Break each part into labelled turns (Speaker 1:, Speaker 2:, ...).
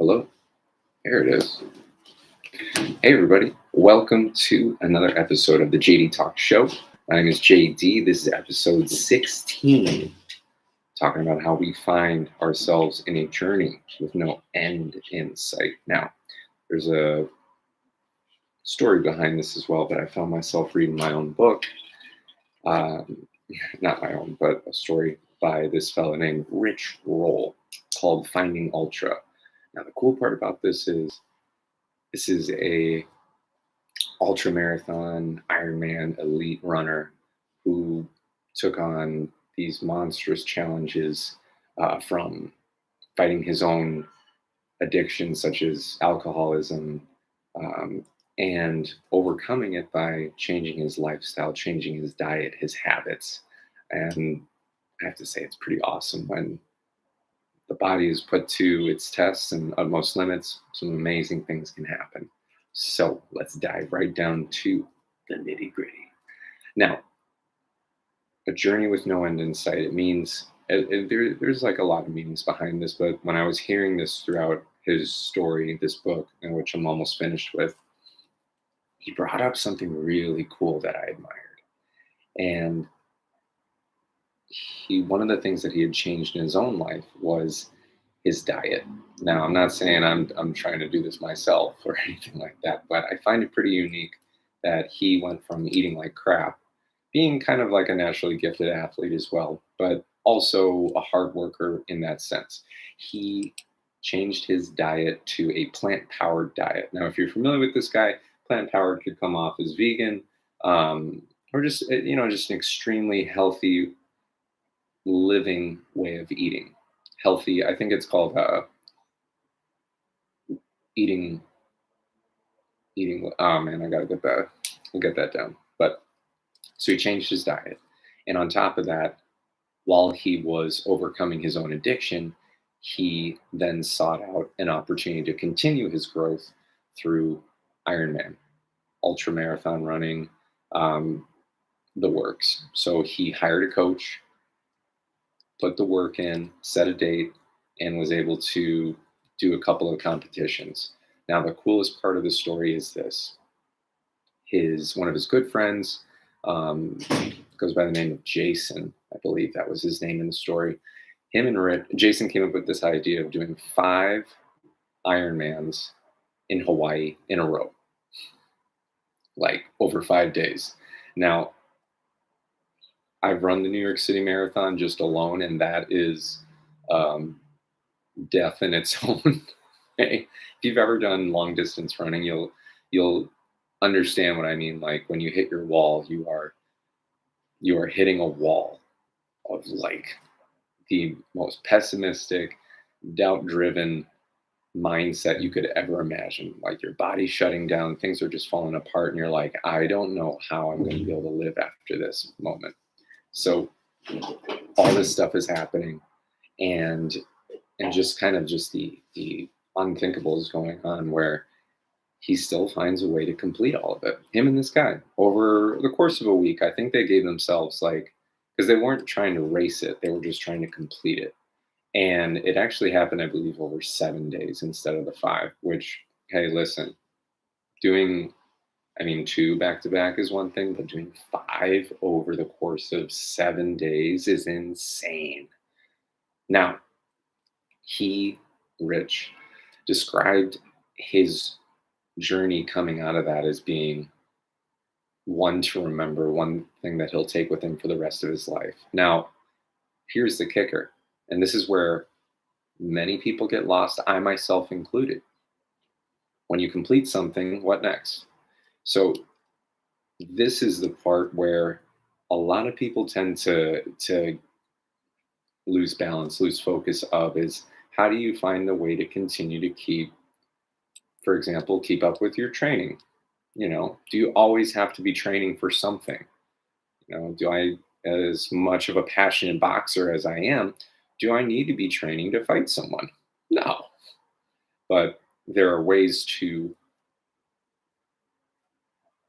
Speaker 1: Hello, there it is. Hey, everybody. Welcome to another episode of the JD Talk Show. My name is JD. This is episode 16, talking about how we find ourselves in a journey with no end in sight. Now, there's a story behind this as well, but I found myself reading my own book. Not my own, but a story by this fellow named Rich Roll called Finding Ultra. Now, the cool part about this is a ultra marathon Ironman elite runner who took on these monstrous challenges from fighting his own addictions such as alcoholism and overcoming it by changing his lifestyle, changing his diet, his habits. And I have to say, it's pretty awesome when the body is put to its tests and utmost limits. Some amazing things can happen. So let's dive right down to the nitty gritty. Now, a journey with no end in sight. It means there's like a lot of meanings behind this, but when I was hearing this throughout his story, this book, in which I'm almost finished with, he brought up something really cool that I admired. And one of the things that he had changed in his own life was his diet. Now, I'm not saying I'm trying to do this myself or anything like that, but I find it pretty unique that he went from eating like crap, being kind of like a naturally gifted athlete as well, but also a hard worker in that sense. He changed his diet to a plant-powered diet. Now, if you're familiar with this guy, plant-powered could come off as vegan, or just just an extremely healthy living way of eating. Healthy, I think it's called eating. Oh man, I gotta get that down. But so he changed his diet, and on top of that, while he was overcoming his own addiction, he then sought out an opportunity to continue his growth through Ironman, ultra marathon running, the works. So he hired a coach, put the work in, set a date, and was able to do a couple of competitions. Now, the coolest part of the story is this. One of his good friends goes by the name of Jason. I believe that was his name in the story. Him and Jason came up with this idea of doing 5 Ironmans in Hawaii in a row, like over 5 days. Now, I've run the New York City Marathon just alone, and that is death in its own. If you've ever done long distance running, you'll understand what I mean. Like when you hit your wall, you are hitting a wall of like the most pessimistic, doubt-driven mindset you could ever imagine. Like your body's shutting down, things are just falling apart, and you're like, I don't know how I'm going to be able to live after this moment. So all this stuff is happening, and just kind of just the unthinkable is going on, where he still finds a way to complete all of it. Him and this guy, over the course of a week, I think they gave themselves because they weren't trying to race it, they were just trying to complete it. And it actually happened, I believe, over 7 days instead of the 5, which, hey, listen, doing 2 back-to-back is one thing, but doing 5 over the course of 7 days is insane. Now, Rich, described his journey coming out of that as being one to remember, one thing that he'll take with him for the rest of his life. Now, here's the kicker, and this is where many people get lost, I myself included. When you complete something, what next? So this is the part where a lot of people tend to lose balance, lose focus of is how do you find the way to continue to keep, for example, keep up with your training? Do you always have to be training for something? Do I, as much of a passionate boxer as I am, do I need to be training to fight someone? No. But there are ways to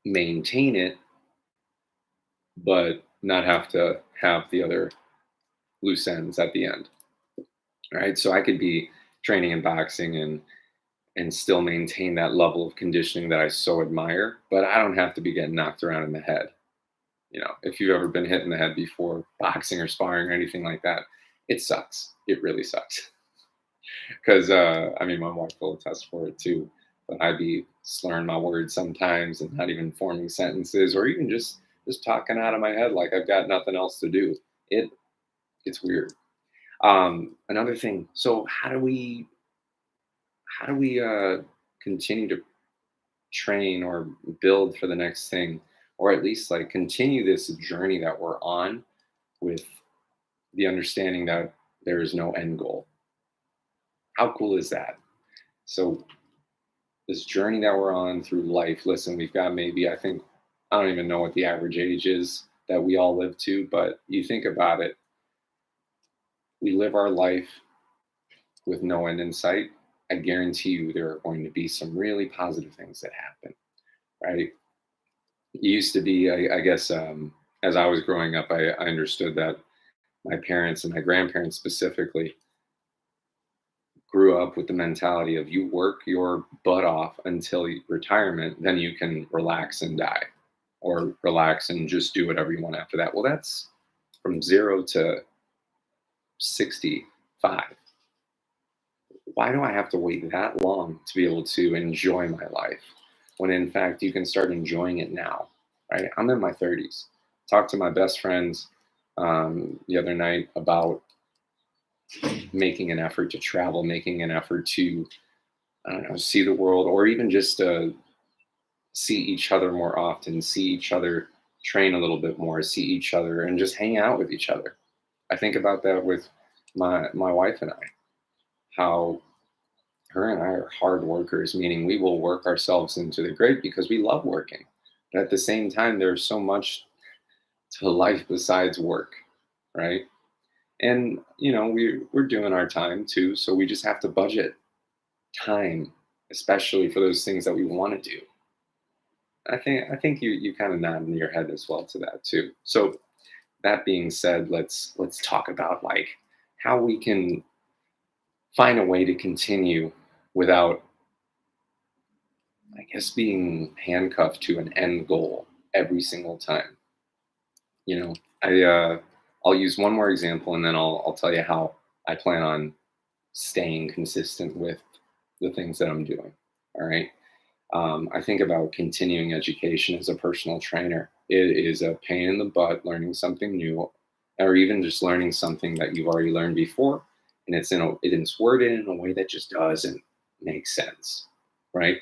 Speaker 1: maintain it, but not have to have the other loose ends at the end. Right? So I could be training in boxing and and still maintain that level of conditioning that I so admire, but I don't have to be getting knocked around in the head. If you've ever been hit in the head before, boxing or sparring or anything like that, it sucks. It really sucks. Because, I mean, my wife will attest for it too. But I'd be slurring my words sometimes and not even forming sentences, or even just talking out of my head like I've got nothing else to do. It it's weird. Another thing. So how do we continue to train or build for the next thing, or at least like continue this journey that we're on with the understanding that there is no end goal? How cool is that? So this journey that we're on through life, listen, we've got maybe, I think, I don't even know what the average age is that we all live to, but you think about it, we live our life with no end in sight. I guarantee you there are going to be some really positive things that happen, right? It used to be, I guess, as I was growing up, I understood that my parents and my grandparents specifically grew up with the mentality of you work your butt off until retirement, then you can relax and die, or relax and just do whatever you want after that. Well, that's from 0 to 65. Why do I have to wait that long to be able to enjoy my life when in fact you can start enjoying it now, right? I'm in my 30s. Talked to my best friends the other night about making an effort to travel, making an effort to, I don't know, see the world, or even just see each other more often, see each other train a little bit more, see each other, and just hang out with each other. I think about that with my wife and I, how her and I are hard workers, meaning we will work ourselves into the grave because we love working. But at the same time, there's so much to life besides work, right? And we're doing our time too, so we just have to budget time, especially for those things that we want to do. I think you kind of nod in your head as well to that too. So that being said, let's talk about like how we can find a way to continue without, I guess, being handcuffed to an end goal every single time. You know, I'll use one more example and then I'll tell you how I plan on staying consistent with the things that I'm doing. All right. I think about continuing education as a personal trainer. It is a pain in the butt learning something new, or even just learning something that you've already learned before, and it's worded in a way that just doesn't make sense, right?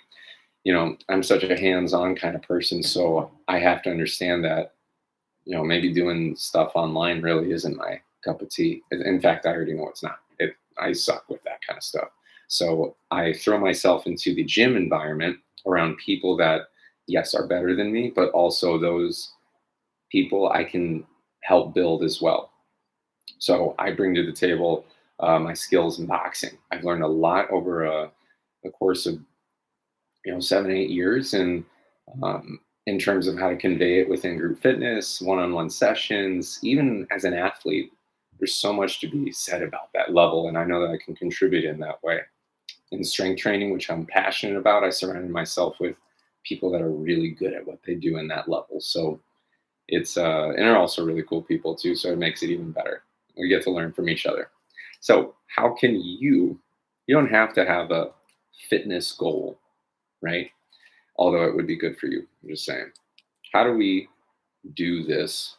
Speaker 1: I'm such a hands-on kind of person, so I have to understand that maybe doing stuff online really isn't my cup of tea. In fact, I already know it's not. I suck with that kind of stuff. So I throw myself into the gym environment around people that, yes, are better than me, but also those people I can help build as well. So I bring to the table my skills in boxing. I've learned a lot over a course of 7 8 years, and in terms of how to convey it within group fitness, one-on-one sessions, even as an athlete, there's so much to be said about that level, and I know that I can contribute in that way. In strength training, which I'm passionate about, I surrounded myself with people that are really good at what they do in that level. So it's and they're also really cool people too. So it makes it even better. We get to learn from each other. So how can you don't have to have a fitness goal, right? Although it would be good for you. I'm just saying. How do we do this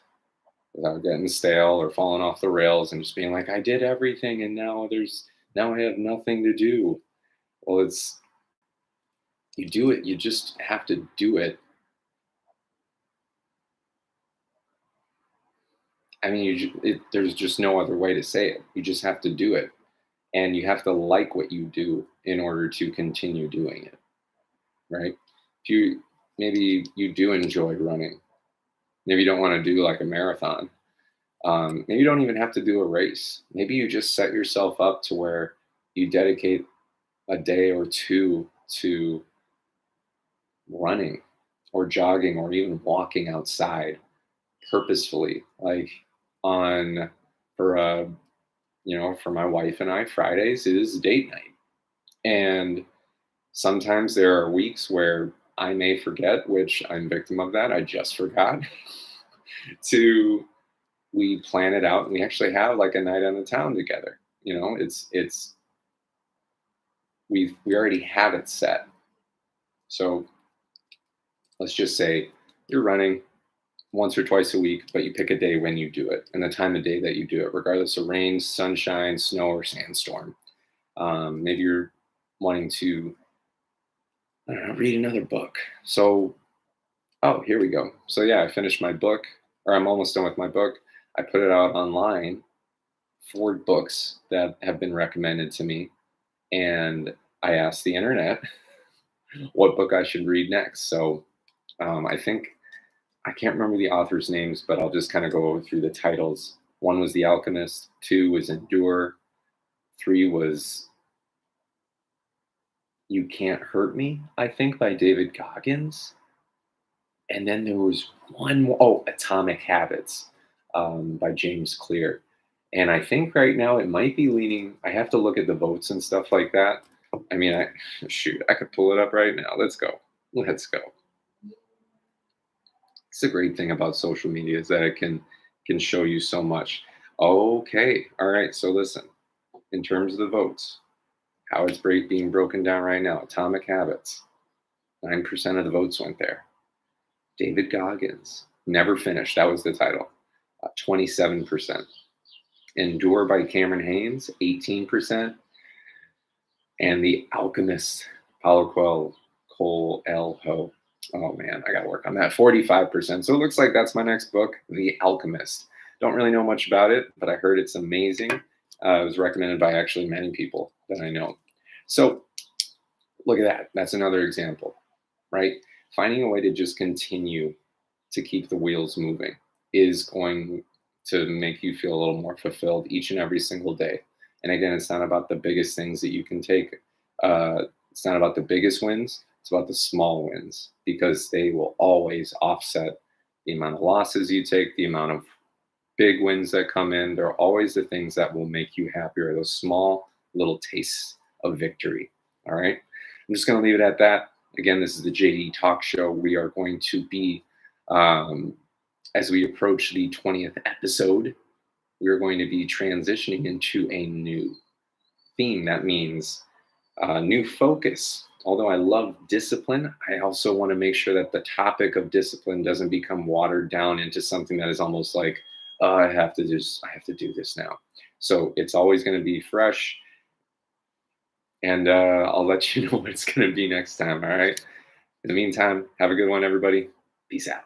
Speaker 1: without getting stale or falling off the rails and just being like, I did everything and now I have nothing to do? Well, you do it. You just have to do it. I mean, there's just no other way to say it. You just have to do it, and you have to like what you do in order to continue doing it, right? If you maybe you do enjoy running, maybe you don't want to do like a marathon. Maybe you don't even have to do a race. Maybe you just set yourself up to where you dedicate a day or two to running or jogging or even walking outside purposefully, like on for for my wife and I, Fridays is date night. And Sometimes there are weeks where I may forget, which I'm victim of that. I just forgot to we plan it out and we actually have like a night on the town together. It's we already have it set. So let's just say you're running once or twice a week, but you pick a day when you do it and the time of day that you do it, regardless of rain, sunshine, snow, or sandstorm. Maybe you're wanting to, I don't know, read another book. So, oh, here we go. So, yeah, I finished my book, or I'm almost done with my book. I put it out online, 4 books that have been recommended to me. And I asked the internet what book I should read next. So, I think I can't remember the authors' names, but I'll just kind of go through the titles. One was The Alchemist, two was Endure, three was You Can't Hurt Me, I think, by David Goggins. And then there was one more, oh, Atomic Habits by James Clear. And I think right now it might be leaning, I have to look at the votes and stuff like that. I mean, shoot, I could pull it up right now. Let's go. Let's go. It's a great thing about social media is that it can show you so much. Okay, all right. So listen, in terms of the votes, how it's being broken down right now. Atomic Habits, 9% of the votes went there. David Goggins, Never Finished. That was the title. 27%. Endure by Cameron Haynes, 18%. And The Alchemist, Paulo Coelho. Oh man, I got to work on that. 45%. So it looks like that's my next book, The Alchemist. Don't really know much about it, but I heard it's amazing. It was recommended by actually many people that I know. So look at that. That's another example, right? Finding a way to just continue to keep the wheels moving is going to make you feel a little more fulfilled each and every single day. And again, it's not about the biggest things that you can take. It's not about the biggest wins. It's about the small wins because they will always offset the amount of losses you take, the amount of big wins that come in. They're always the things that will make you happier, those small little tastes of victory. All right. I'm just going to leave it at that. Again, this is the JD Talk Show. We are going to be, as we approach the 20th episode, we're going to be transitioning into a new theme. That means new focus. Although I love discipline, I also want to make sure that the topic of discipline doesn't become watered down into something that is almost like, I have to do this now. So it's always going to be fresh. And I'll let you know what it's going to be next time. All right. In the meantime, have a good one, everybody. Peace out.